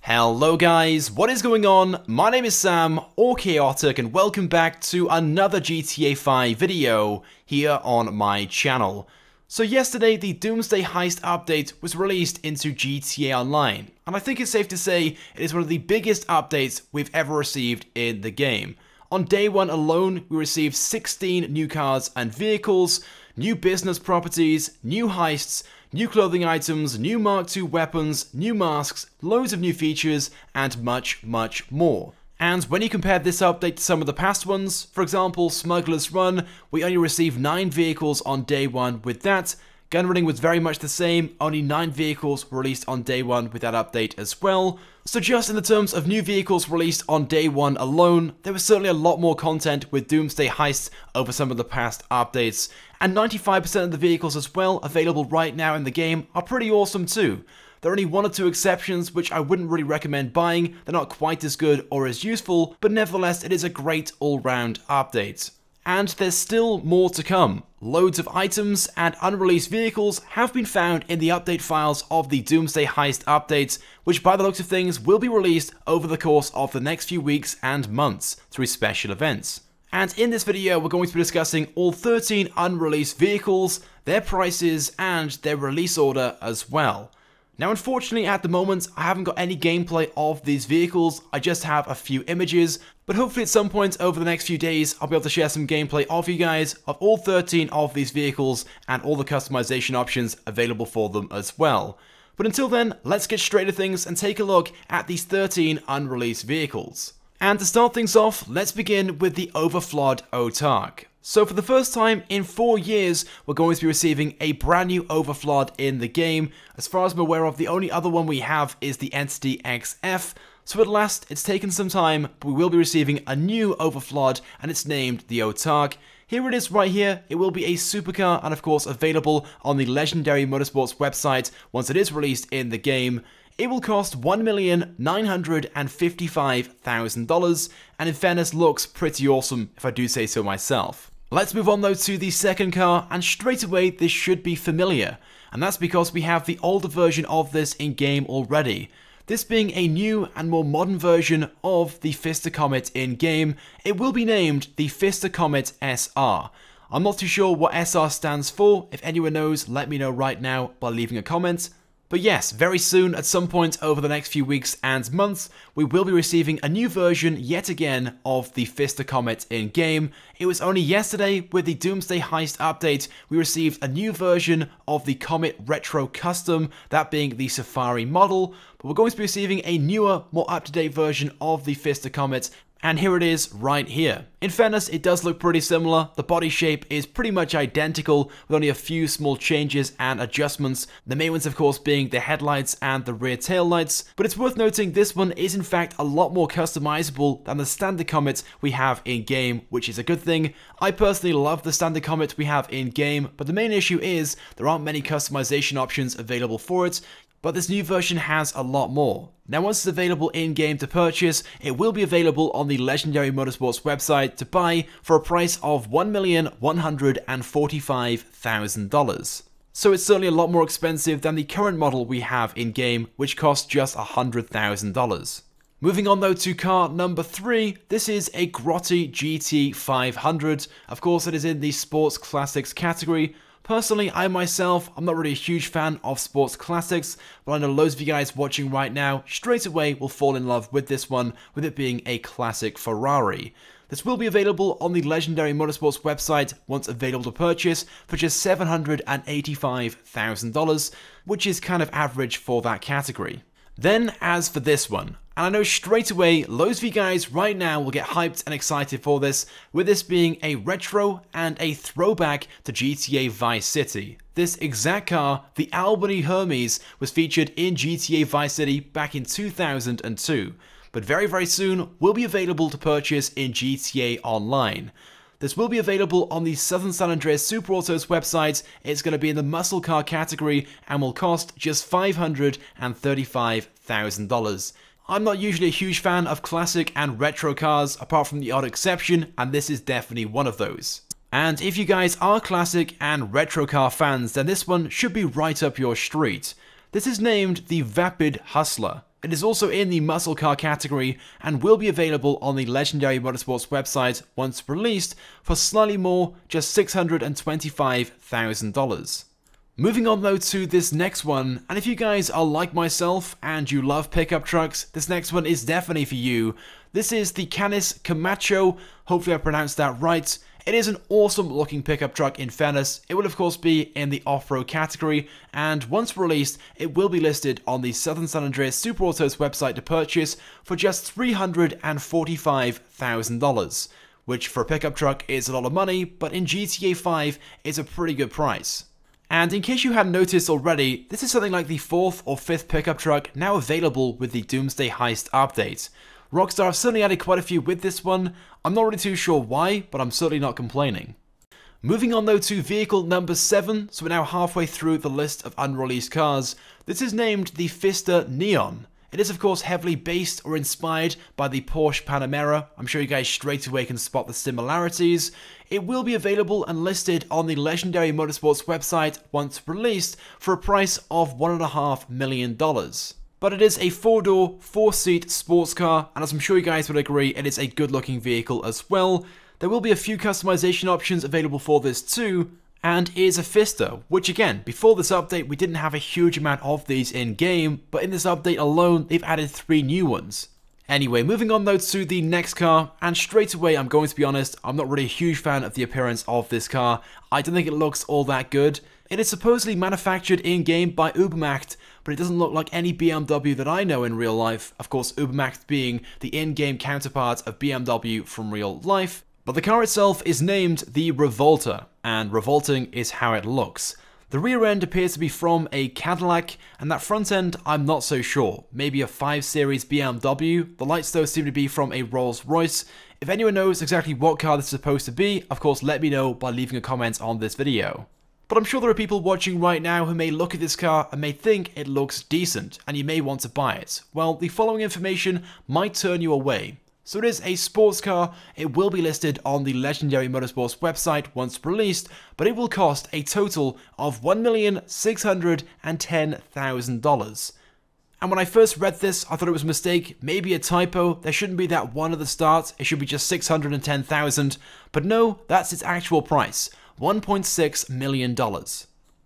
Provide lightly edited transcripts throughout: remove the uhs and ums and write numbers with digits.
Hello guys, what is going on? My name is Sam, or Chaotic, and welcome back to another GTA 5 video here on my channel. So yesterday, the Doomsday Heist update was released into GTA Online, and I think it's safe to say it is one of the biggest updates we've ever received in the game. On day one alone, we received 16 new cars and vehicles, new business properties, new heists, new clothing items, new Mark II weapons, new masks, loads of new features, and much more. And when you compare this update to some of the past ones, for example Smuggler's Run, we only received 9 vehicles on day 1 with that. Gunrunning was very much the same, only 9 vehicles were released on day 1 with that update as well. So just in the terms of new vehicles released on day 1 alone, there was certainly a lot more content with Doomsday Heist over some of the past updates. And 95% of the vehicles as well available right now in the game are pretty awesome too. There are only 1 or 2 exceptions which I wouldn't really recommend buying, they're not quite as good or as useful, but nevertheless it is a great all-round update. And there's still more to come. Loads of items and unreleased vehicles have been found in the update files of the Doomsday Heist updates, which by the looks of things will be released over the course of the next few weeks and months through special events. And in this video we're going to be discussing all 13 unreleased vehicles, their prices, and their release order as well. Now unfortunately at the moment I haven't got any gameplay of these vehicles, I just have a few images, but hopefully at some point over the next few days I'll be able to share some gameplay of you guys of all 13 of these vehicles and all the customization options available for them as well. But until then, let's get straight to things and take a look at these 13 unreleased vehicles. And to start things off, let's begin with the Overflod Autark. So for the first time in 4 years, we're going to be receiving a brand new Overflod in the game. As far as I'm aware of, the only other one we have is the Entity XF. So at last, it's taken some time, but we will be receiving a new Overflod, and it's named the Autark. Here it is right here, it will be a supercar, and of course available on the Legendary Motorsports website once it is released in the game. It will cost $1,955,000, and in fairness looks pretty awesome if I do say so myself. Let's move on though to the second car, and straight away this should be familiar, and that's because we have the older version of this in game already. This being a new and more modern version of the Pfister Comet in game, it will be named the Pfister Comet SR. I'm not too sure what SR stands for, if anyone knows let me know right now by leaving a comment. But yes, very soon, at some point over the next few weeks and months, we will be receiving a new version yet again of the Pfister Comet in-game. It was only yesterday, with the Doomsday Heist update, we received a new version of the Comet Retro Custom, that being the Safari model, but we're going to be receiving a newer, more up-to-date version of the Pfister Comet, and here it is right here. In fairness, it does look pretty similar. The body shape is pretty much identical with only a few small changes and adjustments. The main ones of course being the headlights and the rear tail lights. But it's worth noting this one is in fact a lot more customizable than the standard Comet we have in game, which is a good thing. I personally love the standard Comet we have in game, but the main issue is there aren't many customization options available for it. But this new version has a lot more. Now once it's available in-game to purchase, it will be available on the Legendary Motorsports website to buy for a price of $1,145,000. So it's certainly a lot more expensive than the current model we have in-game, which costs just $100,000. Moving on though to car number 3, this is a Grotty Gt500. Of course it is in the Sports Classics category. Personally, I myself, I'm not really a huge fan of sports classics, but I know loads of you guys watching right now straight away will fall in love with this one, with it being a classic Ferrari. This will be available on the Legendary Motorsports website once available to purchase for just $785,000, which is kind of average for that category. Then as for this one, and I know straight away loads of you guys right now will get hyped and excited for this, with this being a retro and a throwback to GTA Vice City. This exact car, the Albany Hermes, was featured in GTA Vice City back in 2002, but very soon will be available to purchase in GTA Online. This will be available on the Southern San Andreas Super Autos website. It's going to be in the muscle car category and will cost just $535,000. I'm not usually a huge fan of classic and retro cars, apart from the odd exception, and this is definitely one of those. And if you guys are classic and retro car fans, then this one should be right up your street. This is named the Vapid Hustler. It is also in the muscle car category and will be available on the Legendary Motorsports website once released for slightly more, just $625,000. Moving on though to this next one, and if you guys are like myself and you love pickup trucks, this next one is definitely for you. This is the Canis Camacho, hopefully I pronounced that right. It is an awesome looking pickup truck in fairness. It will of course be in the off-road category, and once released, it will be listed on the Southern San Andreas Super Autos website to purchase for just $345,000, which for a pickup truck is a lot of money, but in GTA 5 is a pretty good price. And in case you hadn't noticed already, this is something like the 4th or 5th pickup truck now available with the Doomsday Heist update. Rockstar have certainly added quite a few with this one. I'm not really too sure why, but I'm certainly not complaining. Moving on though to vehicle number 7, so we're now halfway through the list of unreleased cars. This is named the Pfister Neon. It is of course heavily based or inspired by the Porsche Panamera. I'm sure you guys straight away can spot the similarities. It will be available and listed on the Legendary Motorsports website once released for a price of $1.5 million. But it is a 4-door, 4-seat sports car, and as I'm sure you guys would agree, it is a good-looking vehicle as well. There will be a few customization options available for this too, and is a Pfister, which again, before this update we didn't have a huge amount of these in-game, but in this update alone they've added 3 new ones. Anyway, moving on though to the next car, and straight away I'm going to be honest, I'm not really a huge fan of the appearance of this car. I don't think it looks all that good. It is supposedly manufactured in-game by Ubermacht, but it doesn't look like any BMW that I know in real life, of course Ubermacht being the in-game counterpart of BMW from real life. But the car itself is named the Revolter, and revolting is how it looks. The rear end appears to be from a Cadillac, and that front end I'm not so sure. Maybe a 5 Series BMW. The lights though seem to be from a Rolls-Royce. If anyone knows exactly what car this is supposed to be, of course let me know by leaving a comment on this video. But I'm sure there are people watching right now who may look at this car and may think it looks decent, and you may want to buy it. Well, the following information might turn you away. So it is a sports car, it will be listed on the Legendary Motorsports website once released, but it will cost a total of $1,610,000. And when I first read this, I thought it was a mistake, maybe a typo, there shouldn't be that 1 at the start, it should be just $610,000, but no, that's its actual price, $1.6 million.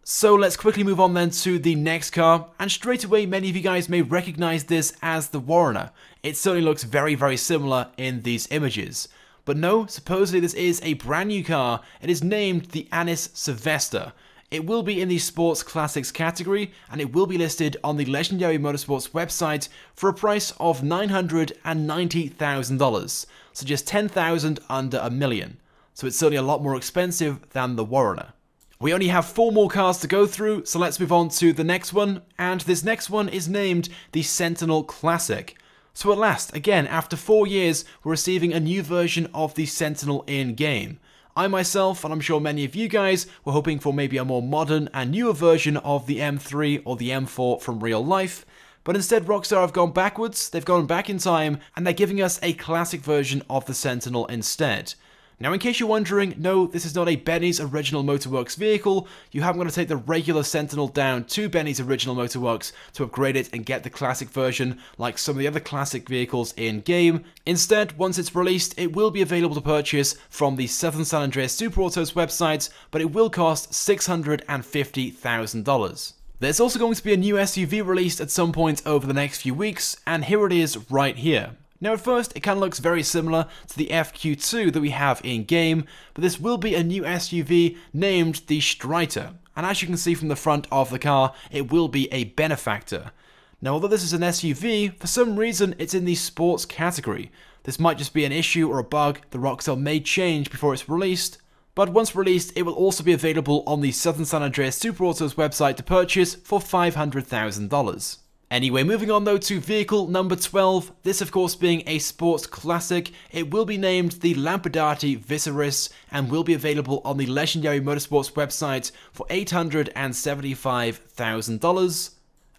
So let's quickly move on then to the next car, and straight away many of you guys may recognize this as the Warrener. It certainly looks very, very similar in these images. But no, supposedly this is a brand new car. It is named the Anis Sylvester. It will be in the Sports Classics category, and it will be listed on the Legendary Motorsports website for a price of $990,000. So just $10,000 under $1 million. So it's certainly a lot more expensive than the Warrener. We only have 4 more cars to go through, so let's move on to the next one, and this next one is named the Sentinel Classic. So at last, again, after 4 years, we're receiving a new version of the Sentinel in-game. I myself, and I'm sure many of you guys, were hoping for maybe a more modern and newer version of the M3 or the M4 from real life, but instead Rockstar have gone backwards, they've gone back in time, and they're giving us a classic version of the Sentinel instead. Now in case you're wondering, no, this is not a Benny's Original Motorworks vehicle. You haven't got to take the regular Sentinel down to Benny's Original Motorworks to upgrade it and get the classic version like some of the other classic vehicles in-game. Instead, once it's released, it will be available to purchase from the Southern San Andreas Super Autos website, but it will cost $650,000. There's also going to be a new SUV released at some point over the next few weeks, and here it is right here. Now at first, it kind of looks very similar to the FQ2 that we have in-game, but this will be a new SUV named the Streiter, and as you can see from the front of the car, it will be a benefactor. Now although this is an SUV, for some reason it's in the sports category. This might just be an issue or a bug the Rockstar may change before it's released, but once released, it will also be available on the Southern San Andreas Super Autos website to purchase for $500,000. Anyway, moving on though to vehicle number 12, this of course being a sports classic, it will be named the Lampadati Viceris and will be available on the Legendary Motorsports website for $875,000.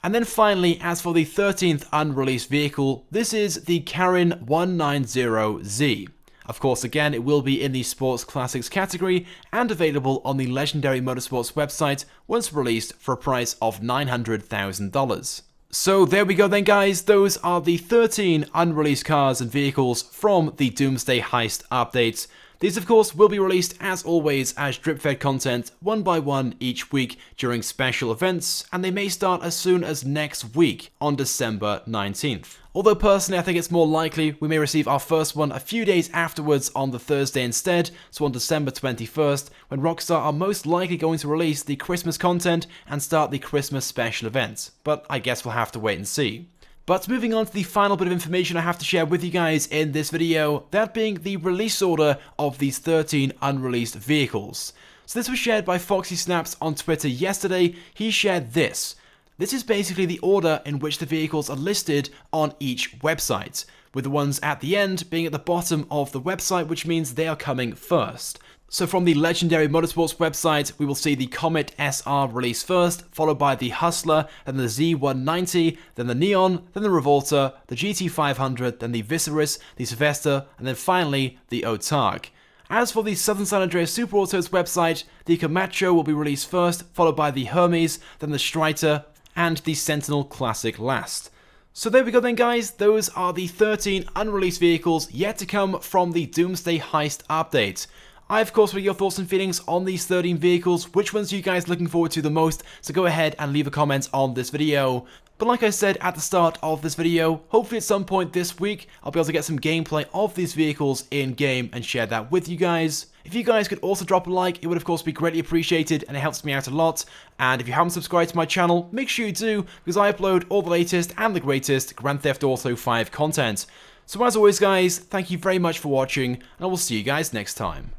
And then finally, as for the 13th unreleased vehicle, this is the Karin 190Z. Of course, again, it will be in the Sports Classics category and available on the Legendary Motorsports website once released for a price of $900,000. So there we go then guys, those are the 13 unreleased cars and vehicles from the Doomsday Heist update. These of course will be released as always as drip-fed content one by one each week during special events, and they may start as soon as next week on December 19th. Although personally I think it's more likely we may receive our first one a few days afterwards on the Thursday instead, so on December 21st, when Rockstar are most likely going to release the Christmas content and start the Christmas special event. But I guess we'll have to wait and see. But moving on to the final bit of information I have to share with you guys in this video, that being the release order of these 13 unreleased vehicles. So this was shared by Foxy Snaps on Twitter yesterday. He shared this. This is basically the order in which the vehicles are listed on each website, with the ones at the end being at the bottom of the website, which means they are coming first. So from the Legendary Motorsports website, we will see the Comet SR release first, followed by the Hustler, then the Z190, then the Neon, then the Revolter, the Gt500, then the Viserys, the Sylvester, and then finally the Otark. As for the Southern San Andreas Super Autos website, the Camacho will be released first, followed by the Hermes, then the Streiter, and the Sentinel Classic last. So there we go then guys, those are the 13 unreleased vehicles yet to come from the Doomsday Heist update. I of course want your thoughts and feelings on these 13 vehicles, which ones are you guys looking forward to the most, so go ahead and leave a comment on this video. But like I said at the start of this video, hopefully at some point this week, I'll be able to get some gameplay of these vehicles in-game and share that with you guys. If you guys could also drop a like, it would of course be greatly appreciated and it helps me out a lot. And if you haven't subscribed to my channel, make sure you do, because I upload all the latest and the greatest Grand Theft Auto 5 content. So as always guys, thank you very much for watching, and I will see you guys next time.